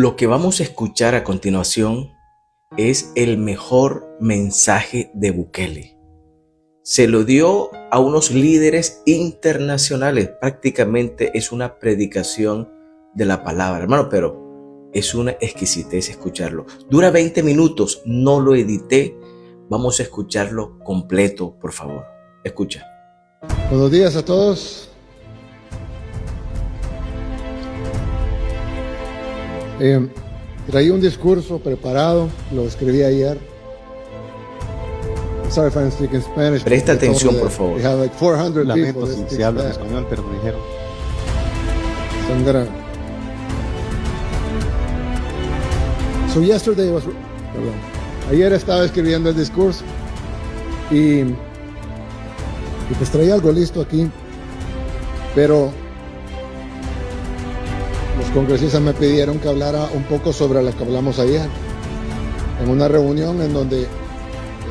Lo que vamos a escuchar a continuación es el mejor mensaje de Bukele. Se lo dio a unos líderes internacionales. Prácticamente es una predicación de la palabra, hermano, pero es una exquisitez escucharlo. Dura 20 minutos, no lo edité. Vamos a escucharlo completo, por favor. Escucha. Buenos días a todos. Traí un discurso preparado, lo escribí ayer. Sorry if I'm speaking Spanish. Presta atención, por favor. We have like 400 Lamento people. si hablan español, pero me dijeron. Ayer estaba escribiendo el discurso y pues traía algo listo aquí, pero los congresistas me pidieron que hablara un poco sobre lo que hablamos ayer, en una reunión en donde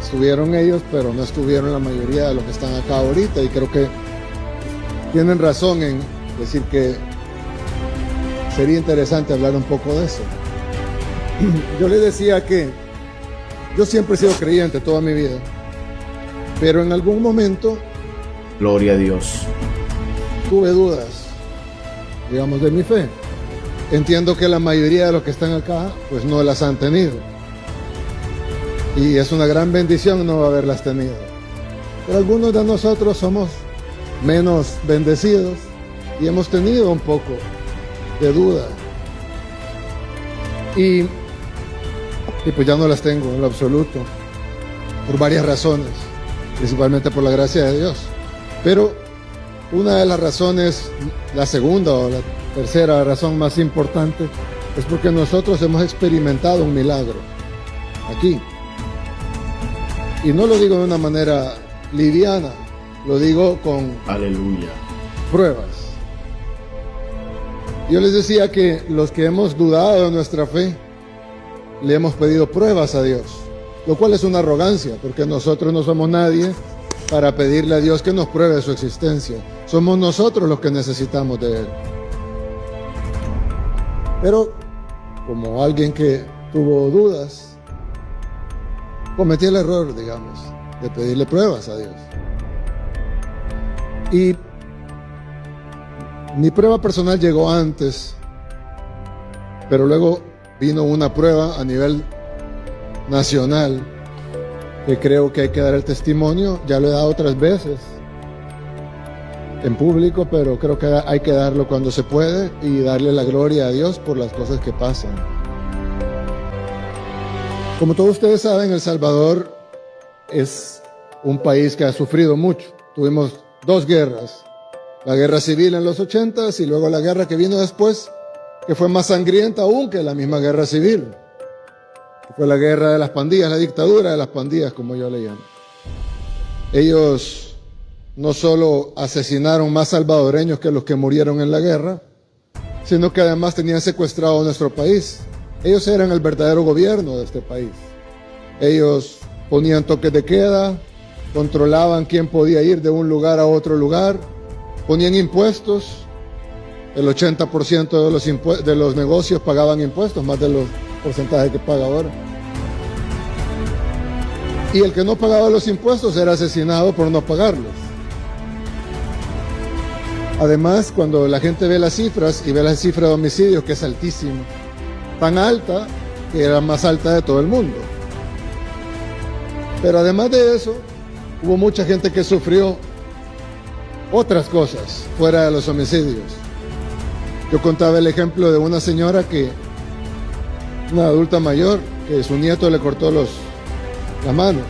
estuvieron ellos, pero no estuvieron la mayoría de los que están acá ahorita, y creo que tienen razón en decir que sería interesante hablar un poco de eso. Yo les decía que yo siempre he sido creyente toda mi vida, pero en algún momento, Gloria a Dios, tuve dudas, digamos, de mi fe. Entiendo que la mayoría de los que están acá, pues no las han tenido. Y es una gran bendición no haberlas tenido. Pero algunos de nosotros somos menos bendecidos y hemos tenido un poco de duda. Y pues ya no las tengo en lo absoluto, por varias razones, principalmente por la gracia de Dios. Pero una de las razones, la segunda o la tercera razón más importante, es porque nosotros hemos experimentado un milagro aquí. Y no lo digo de una manera liviana, lo digo con aleluya, pruebas. Yo les decía que los que hemos dudado de nuestra fe, le hemos pedido pruebas a Dios, lo cual es una arrogancia, porque nosotros no somos nadie para pedirle a Dios que nos pruebe su existencia. Somos nosotros los que necesitamos de Él. Pero, como alguien que tuvo dudas, cometí el error, digamos, de pedirle pruebas a Dios. Y mi prueba personal llegó antes, pero luego vino una prueba a nivel nacional, que creo que hay que dar el testimonio. Ya lo he dado otras veces en público, pero creo que hay que darlo cuando se puede y darle la gloria a Dios por las cosas que pasan. Como todos ustedes saben, El Salvador es un país que ha sufrido mucho. Tuvimos dos guerras, la guerra civil en los 80s y luego la guerra que vino después, que fue más sangrienta aún que la misma guerra civil. Fue la guerra de las pandillas, la dictadura de las pandillas, como yo le llamo. Ellos no solo asesinaron más salvadoreños que los que murieron en la guerra, sino que además tenían secuestrado nuestro país. Ellos eran el verdadero gobierno de este país. Ellos ponían toques de queda, controlaban quién podía ir de un lugar a otro lugar, ponían impuestos. El 80% de los negocios pagaban impuestos, más de los porcentajes que paga ahora. Y el que no pagaba los impuestos era asesinado por no pagarlos. Además, cuando la gente ve las cifras y ve la cifra de homicidios, que es altísima, tan alta que era más alta de todo el mundo. Pero además de eso, hubo mucha gente que sufrió otras cosas fuera de los homicidios. Yo contaba el ejemplo de una señora una adulta mayor, que su nieto le cortó las manos,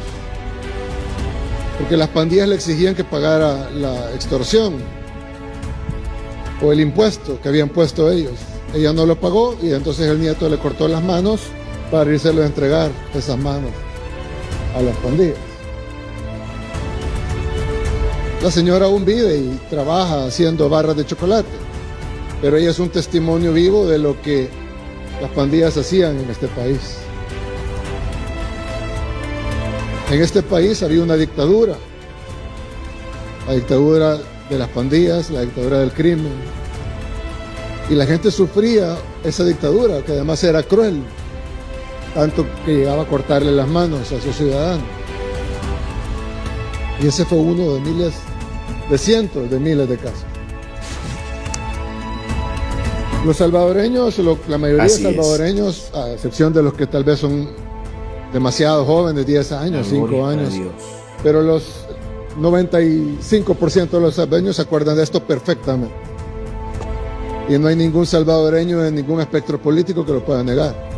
porque las pandillas le exigían que pagara la extorsión o el impuesto que habían puesto ellos. Ella no lo pagó y entonces el nieto le cortó las manos para írselo a entregar esas manos a las pandillas. La señora aún vive y trabaja haciendo barras de chocolate, pero ella es un testimonio vivo de lo que las pandillas hacían en este país. En este país había una dictadura, la dictadura de las pandillas, la dictadura del crimen. Y la gente sufría esa dictadura, que además era cruel, tanto que llegaba a cortarle las manos a sus ciudadanos. Y ese fue uno de miles, de cientos de miles de casos. Los salvadoreños, la mayoría de salvadoreños, a excepción de los que tal vez son demasiado jóvenes, 10 años, 5 años, pero los 95% de los salvadoreños se acuerdan de esto perfectamente. Y no hay ningún salvadoreño en ningún espectro político que lo pueda negar.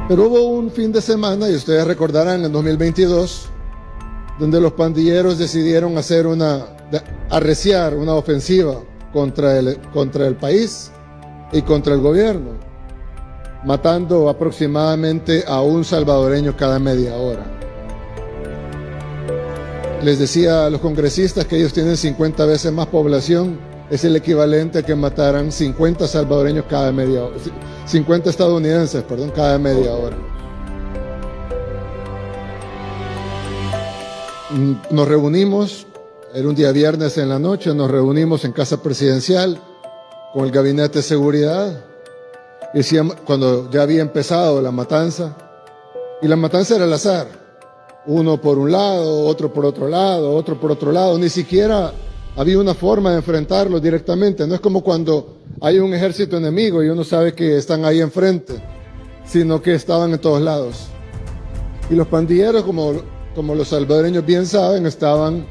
Pero hubo un fin de semana, y ustedes recordarán, en 2022, donde los pandilleros decidieron arreciar una ofensiva contra el país y contra el gobierno, matando aproximadamente a un salvadoreño cada media hora. Les decía a los congresistas que ellos tienen 50 veces más población, es el equivalente a que mataran 50 salvadoreños cada media hora, 50 estadounidenses, perdón, cada media hora. Nos reunimos, era un día viernes en la noche, nos reunimos en Casa Presidencial con el Gabinete de Seguridad, y decíamos, cuando ya había empezado la matanza, y la matanza era al azar, uno por un lado, otro por otro lado, otro por otro lado, ni siquiera había una forma de enfrentarlos directamente. No es como cuando hay un ejército enemigo y uno sabe que están ahí enfrente, sino que estaban en todos lados. Y los pandilleros, como los salvadoreños bien saben, estaban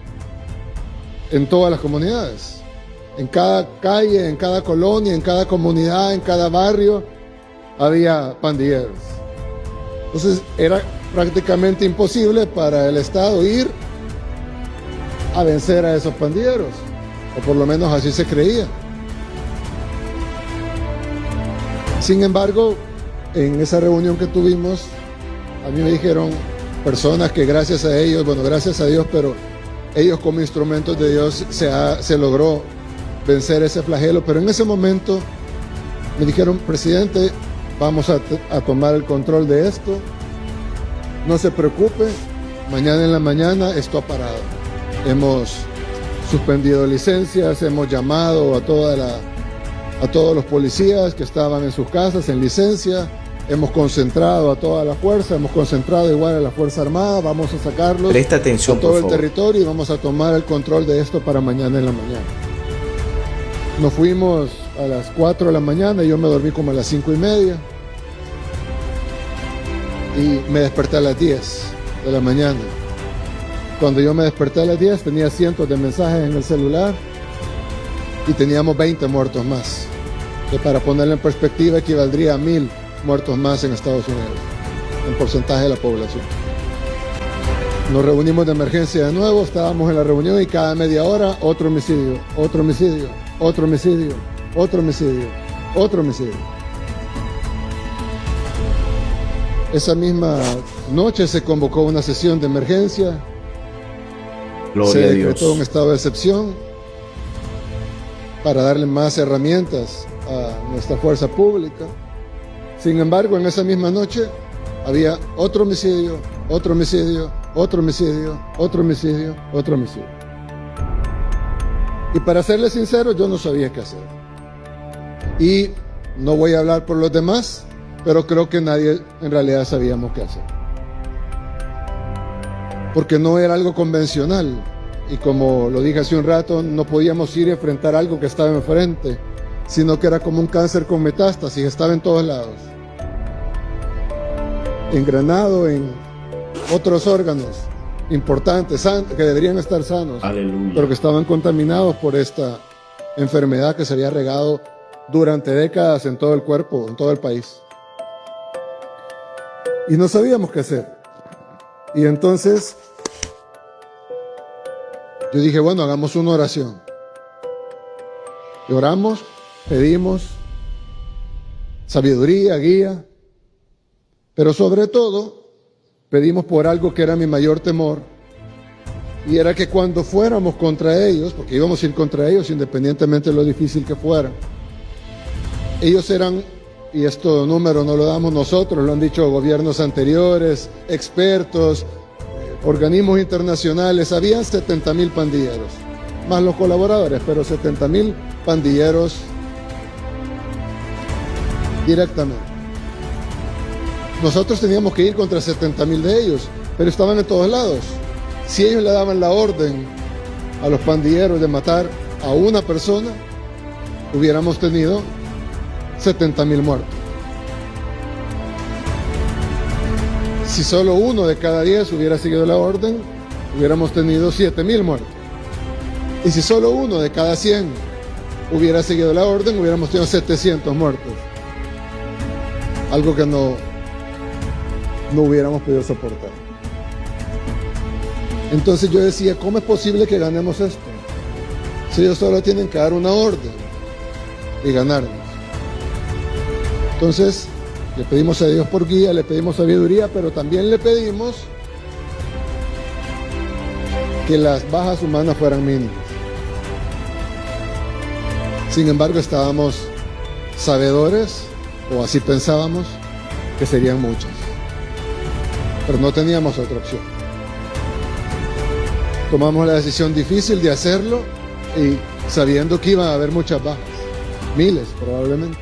en todas las comunidades. En cada calle, en cada colonia, en cada comunidad, en cada barrio, había pandilleros. Entonces era prácticamente imposible para el Estado ir a vencer a esos pandilleros, o por lo menos así se creía. Sin embargo, en esa reunión que tuvimos, a mí me dijeron personas que gracias a ellos, bueno, gracias a Dios, pero ellos como instrumentos de Dios se logró vencer ese flagelo, pero en ese momento me dijeron, presidente, vamos a tomar el control de esto, no se preocupe, mañana en la mañana esto ha parado. Hemos suspendido licencias, hemos llamado a todos los policías que estaban en sus casas en licencia, hemos concentrado a toda la fuerza, hemos concentrado igual a la Fuerza Armada, vamos a sacarlos a todo el territorio y vamos a tomar el control de esto para mañana en la mañana. Nos fuimos a las 4 de la mañana y yo me dormí como a las 5:30 y me desperté a las 10 de la mañana. Cuando yo me desperté a las 10 tenía cientos de mensajes en el celular y teníamos 20 muertos más, que para ponerlo en perspectiva equivaldría a 1000 muertos más en Estados Unidos, en porcentaje de la población. Nos reunimos de emergencia de nuevo, estábamos en la reunión y cada media hora otro homicidio, otro homicidio, otro homicidio, otro homicidio, otro homicidio. Esa misma noche se convocó una sesión de emergencia, se decretó un estado de excepción para darle más herramientas a nuestra fuerza pública. Sin embargo, en esa misma noche había otro homicidio, otro homicidio, otro homicidio, otro homicidio, otro homicidio. Y para serles sincero, yo no sabía qué hacer. Y no voy a hablar por los demás, pero creo que nadie en realidad sabíamos qué hacer. Porque no era algo convencional. Y como lo dije hace un rato, no podíamos ir a enfrentar algo que estaba enfrente, sino que era como un cáncer con metástasis, estaba en todos lados. Engranado en otros órganos importantes, que deberían estar sanos, aleluya, pero que estaban contaminados por esta enfermedad que se había regado durante décadas en todo el cuerpo, en todo el país. Y no sabíamos qué hacer. Y entonces yo dije, bueno, hagamos una oración. Y oramos, pedimos sabiduría, guía, pero sobre todo pedimos por algo que era mi mayor temor, y era que cuando fuéramos contra ellos, porque íbamos a ir contra ellos independientemente de lo difícil que fuera, ellos eran, y esto número no lo damos nosotros, lo han dicho gobiernos anteriores, expertos, organismos internacionales, habían 70,000 pandilleros más los colaboradores, pero 70,000 pandilleros directamente. Nosotros teníamos que ir contra 70,000 de ellos, pero estaban en todos lados. Si ellos le daban la orden a los pandilleros de matar a una persona, hubiéramos tenido 70,000 muertos. Si solo 1 de cada 10 hubiera seguido la orden, hubiéramos tenido 7,000 muertos. Y si solo 1 de cada 100 hubiera seguido la orden, hubiéramos tenido 700 muertos. Algo que no hubiéramos podido soportar. Entonces yo decía, ¿cómo es posible que ganemos esto? Si ellos solo tienen que dar una orden y ganarnos. Entonces le pedimos a Dios por guía, le pedimos sabiduría, pero también le pedimos que las bajas humanas fueran mínimas. Sin embargo, estábamos sabedores, o así pensábamos, que serían muchas. Pero no teníamos otra opción. Tomamos la decisión difícil de hacerlo y sabiendo que iban a haber muchas bajas, miles probablemente.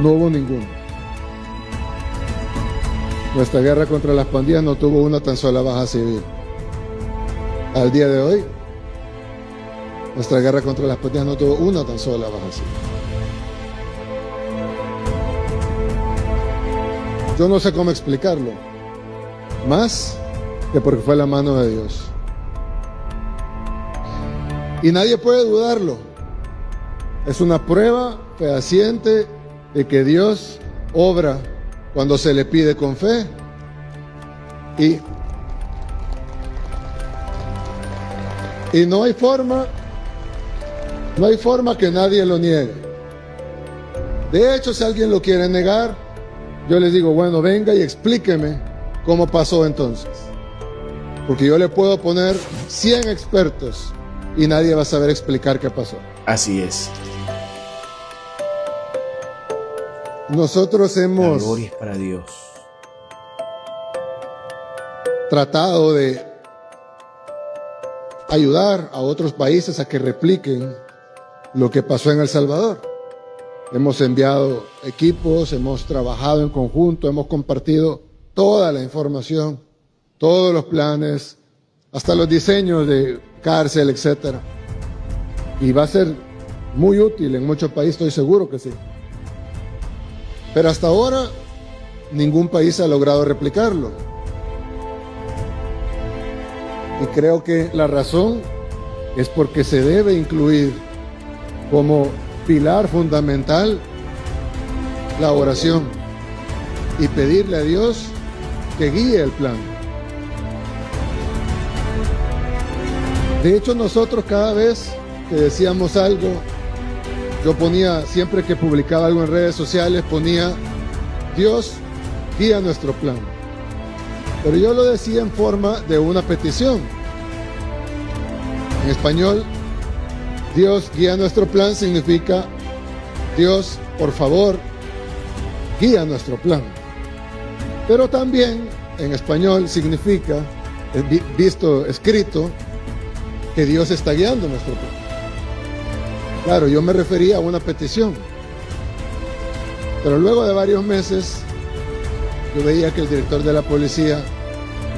No hubo ninguno. Nuestra guerra contra las pandillas no tuvo una tan sola baja civil. Al día de hoy, nuestra guerra contra las pandillas no tuvo una tan sola baja civil. Yo no sé cómo explicarlo, más que porque fue la mano de Dios. Y nadie puede dudarlo. Es una prueba fehaciente de que Dios obra cuando se le pide con fe y no hay forma que nadie lo niegue. De hecho, si alguien lo quiere negar, yo les digo, bueno, venga y explíqueme cómo pasó entonces, porque yo le puedo poner 100 expertos y nadie va a saber explicar qué pasó. Así es. Nosotros La hemos gloria es para Dios. tratado de ayudar a otros países a que repliquen lo que pasó en El Salvador. Hemos enviado equipos, hemos trabajado en conjunto, hemos compartido toda la información, todos los planes, hasta los diseños de cárcel, etc. Y va a ser muy útil en muchos países, estoy seguro que sí. Pero hasta ahora ningún país ha logrado replicarlo. Y creo que la razón es porque se debe incluir como pilar fundamental la oración y pedirle a Dios que guíe el plan. De hecho, nosotros cada vez que decíamos algo, yo ponía, siempre que publicaba algo en redes sociales, ponía, Dios guía nuestro plan. Pero yo lo decía en forma de una petición. En español, Dios guía nuestro plan significa, Dios, por favor, guía nuestro plan. Pero también en español significa, visto escrito, que Dios está guiando nuestro plan. Claro, yo me refería a una petición. Pero luego de varios meses, yo veía que el director de la policía,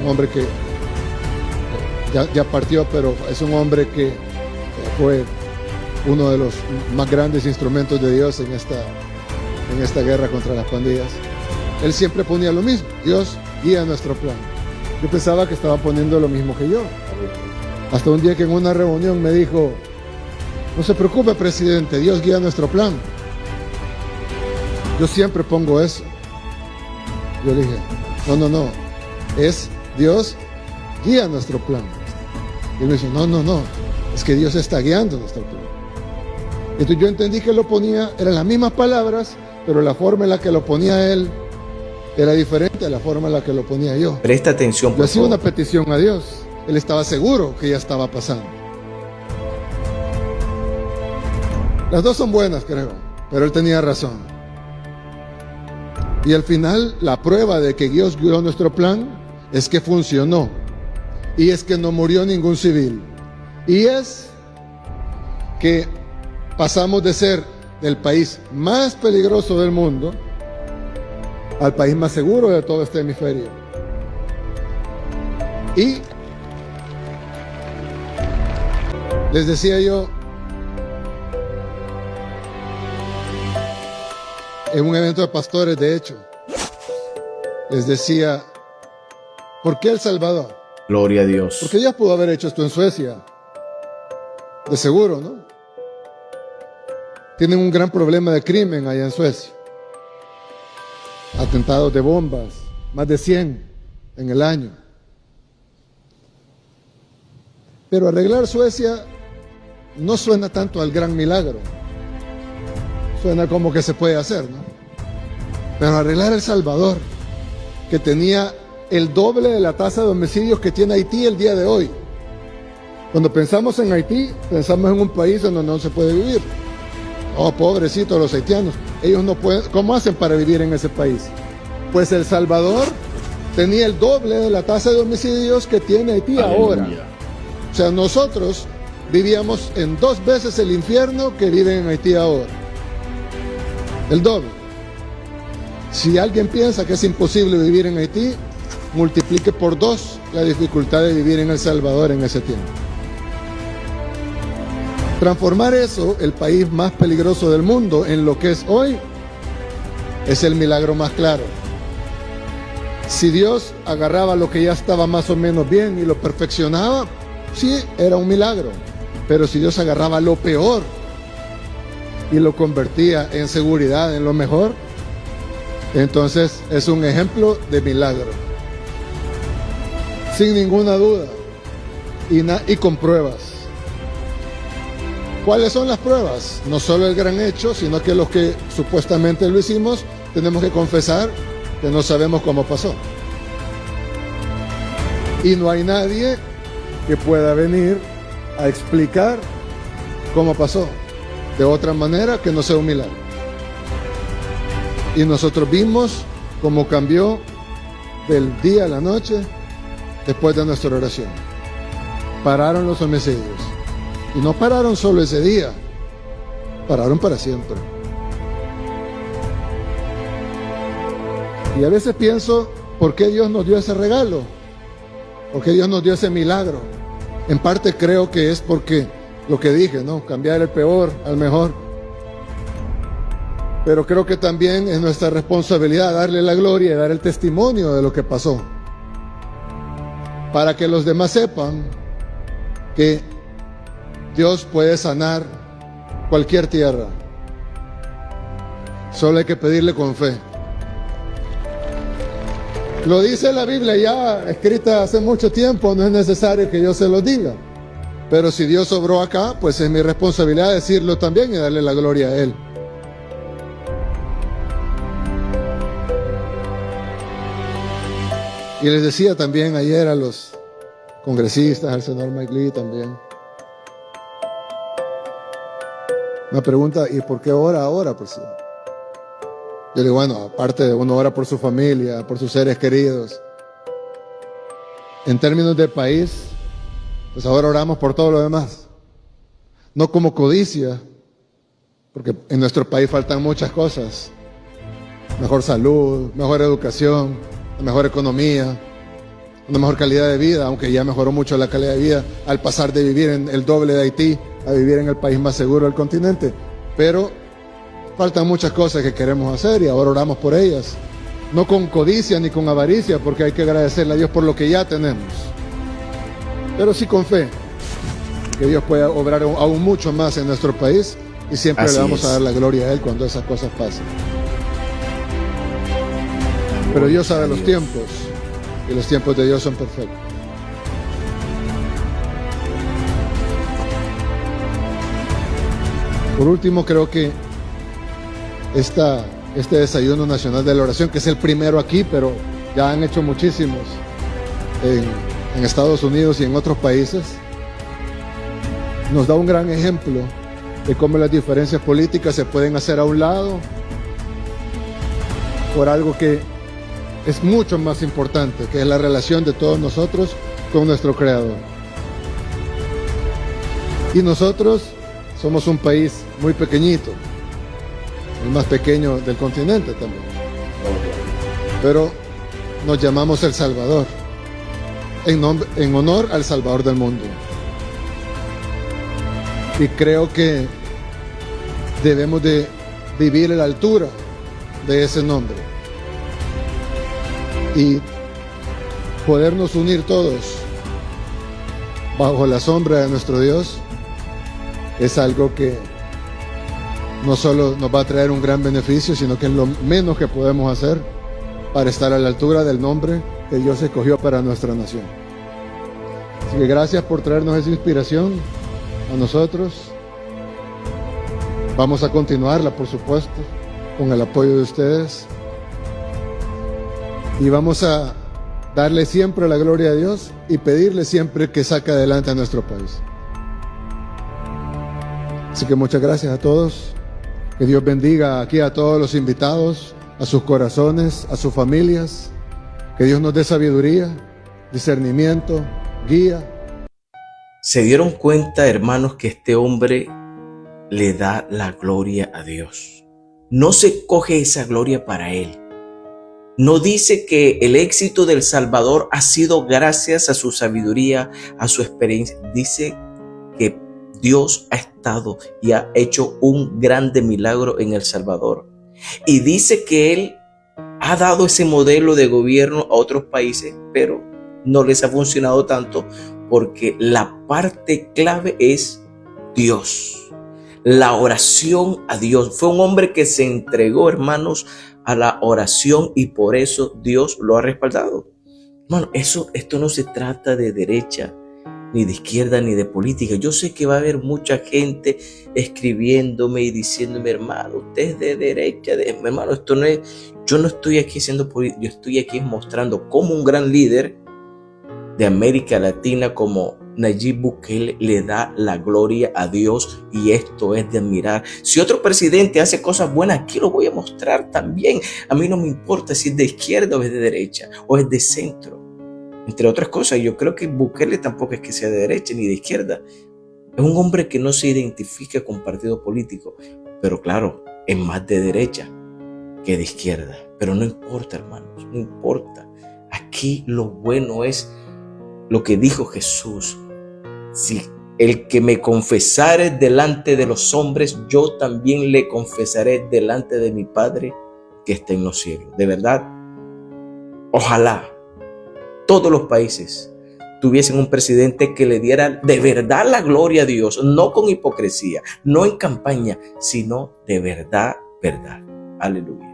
un hombre que ya partió, pero es un hombre que fue uno de los más grandes instrumentos de Dios en esta guerra contra las pandillas. Él siempre ponía lo mismo, Dios guía nuestro plan. Yo pensaba que estaba poniendo lo mismo que yo. Hasta un día que en una reunión me dijo, no se preocupe, presidente, Dios guía nuestro plan. Yo siempre pongo eso. Yo le dije, no, es Dios guía nuestro plan. Y él me dijo, no, es que Dios está guiando nuestro plan. Entonces yo entendí que lo ponía, eran las mismas palabras, pero la forma en la que lo ponía él era diferente a la forma en la que lo ponía yo. Presta atención, por Yo hacía favor. una petición a Dios. Él estaba seguro que ya estaba pasando. Las dos son buenas, creo, pero él tenía razón. Y al final, la prueba de que Dios guió nuestro plan es que funcionó. y es que no murió ningún civil. Y es que pasamos de ser el país más peligroso del mundo al país más seguro de todo este hemisferio. Y les decía yo en un evento de pastores, de hecho, les decía, ¿por qué El Salvador? Gloria a Dios. Porque Dios pudo haber hecho esto en Suecia, de seguro, ¿no? Tienen un gran problema de crimen allá en Suecia. Atentados de bombas, más de 100 en el año. Pero arreglar Suecia no suena tanto al gran milagro. Suena como que se puede hacer, ¿no? Pero arreglar El Salvador, que tenía el doble de la tasa de homicidios que tiene Haití el día de hoy. Cuando pensamos en Haití, pensamos en un país donde no se puede vivir. Oh, pobrecitos los haitianos. Ellos no pueden. ¿Cómo hacen para vivir en ese país? Pues El Salvador tenía el doble de la tasa de homicidios que tiene Haití ahora. O sea, nosotros vivíamos en 2 veces el infierno que viven en Haití ahora. El doble. Si alguien piensa que es imposible vivir en Haití, multiplique por 2 la dificultad de vivir en El Salvador en ese tiempo. Transformar eso, el país más peligroso del mundo, en lo que es hoy, es el milagro más claro. Si Dios agarraba lo que ya estaba más o menos bien y lo perfeccionaba, sí, era un milagro. Pero si Dios agarraba lo peor y lo convertía en seguridad, en lo mejor, entonces es un ejemplo de milagro. Sin ninguna duda. Y con pruebas. ¿Cuáles son las pruebas? No solo el gran hecho, sino que los que supuestamente lo hicimos, tenemos que confesar que no sabemos cómo pasó. Y no hay nadie que pueda venir a explicar cómo pasó de otra manera que no sea un milagro. Y nosotros vimos cómo cambió del día a la noche después de nuestra oración. Pararon los homicidios. Y no pararon solo ese día, pararon para siempre. Y a veces pienso, ¿por qué Dios nos dio ese regalo? ¿Por qué Dios nos dio ese milagro? En parte creo que es porque lo que dije, ¿no? Cambiar el peor al mejor. Pero creo que también es nuestra responsabilidad darle la gloria y dar el testimonio de lo que pasó. Para que los demás sepan que Dios puede sanar cualquier tierra. Solo hay que pedirle con fe. Lo dice la Biblia ya escrita hace mucho tiempo, no es necesario que yo se lo diga. Pero si Dios obró acá, pues es mi responsabilidad decirlo también y darle la gloria a Él. Y les decía también ayer a los congresistas, al senador Mike Lee también. Me pregunta, ¿y por qué ora ahora, presidente? Yo digo, bueno, aparte de uno ora por su familia, por sus seres queridos. En términos de país, pues ahora oramos por todo lo demás. No como codicia, porque en nuestro país faltan muchas cosas. Mejor salud, mejor educación, mejor economía, una mejor calidad de vida, aunque ya mejoró mucho la calidad de vida al pasar de vivir en el doble de Haití a vivir en el país más seguro del continente. Pero faltan muchas cosas que queremos hacer y ahora oramos por ellas. No con codicia ni con avaricia, porque hay que agradecerle a Dios por lo que ya tenemos. Pero sí con fe, que Dios pueda obrar aún mucho más en nuestro país y siempre le vamos a dar la gloria a Él cuando esas cosas pasen. Pero Dios sabe los tiempos y los tiempos de Dios son perfectos. Por último, creo que este desayuno nacional de la oración, que es el primero aquí, pero ya han hecho muchísimos en Estados Unidos y en otros países, nos da un gran ejemplo de cómo las diferencias políticas se pueden hacer a un lado por algo que es mucho más importante, que es la relación de todos nosotros con nuestro Creador. Y nosotros somos un país muy pequeñito, el más pequeño del continente también. Pero nos llamamos El Salvador, en honor al Salvador del mundo. Y creo que debemos de vivir a la altura de ese nombre y podernos unir todos bajo la sombra de nuestro Dios. Es algo que no solo nos va a traer un gran beneficio, sino que es lo menos que podemos hacer para estar a la altura del nombre que Dios escogió para nuestra nación. Así que gracias por traernos esa inspiración a nosotros. Vamos a continuarla, por supuesto, con el apoyo de ustedes. Y vamos a darle siempre la gloria a Dios y pedirle siempre que saque adelante a nuestro país. Así que muchas gracias a todos. Que Dios bendiga aquí a todos los invitados, a sus corazones, a sus familias. Que Dios nos dé sabiduría, discernimiento, guía. Se dieron cuenta, hermanos, que este hombre le da la gloria a Dios. No se coge esa gloria para él. No dice que el éxito del Salvador ha sido gracias a su sabiduría, a su experiencia. Dice que Dios ha estado y ha hecho un grande milagro en El Salvador. Y dice que Él ha dado ese modelo de gobierno a otros países, pero no les ha funcionado tanto porque la parte clave es Dios. La oración a Dios. Fue un hombre que se entregó, hermanos, a la oración y por eso Dios lo ha respaldado. Bueno, esto no se trata de derecha, ni de izquierda, ni de política. Yo sé que va a haber mucha gente escribiéndome y diciéndome, hermano, usted es de derecha. Hermano, esto no es, yo no estoy aquí haciendo política, yo estoy aquí mostrando cómo un gran líder de América Latina como Nayib Bukele le da la gloria a Dios y esto es de admirar. Si otro presidente hace cosas buenas, aquí lo voy a mostrar también. A mí no me importa si es de izquierda o es de derecha o es de centro. Entre otras cosas, yo creo que Bukele tampoco es que sea de derecha ni de izquierda. Es un hombre que no se identifica con partido político, pero claro, es más de derecha que de izquierda. Pero no importa, hermanos, no importa. Aquí lo bueno es lo que dijo Jesús. Si el que me confesare delante de los hombres, yo también le confesaré delante de mi Padre que está en los cielos. De verdad, ojalá todos los países tuviesen un presidente que le diera de verdad la gloria a Dios, no con hipocresía, no en campaña, sino de verdad, verdad. Aleluya.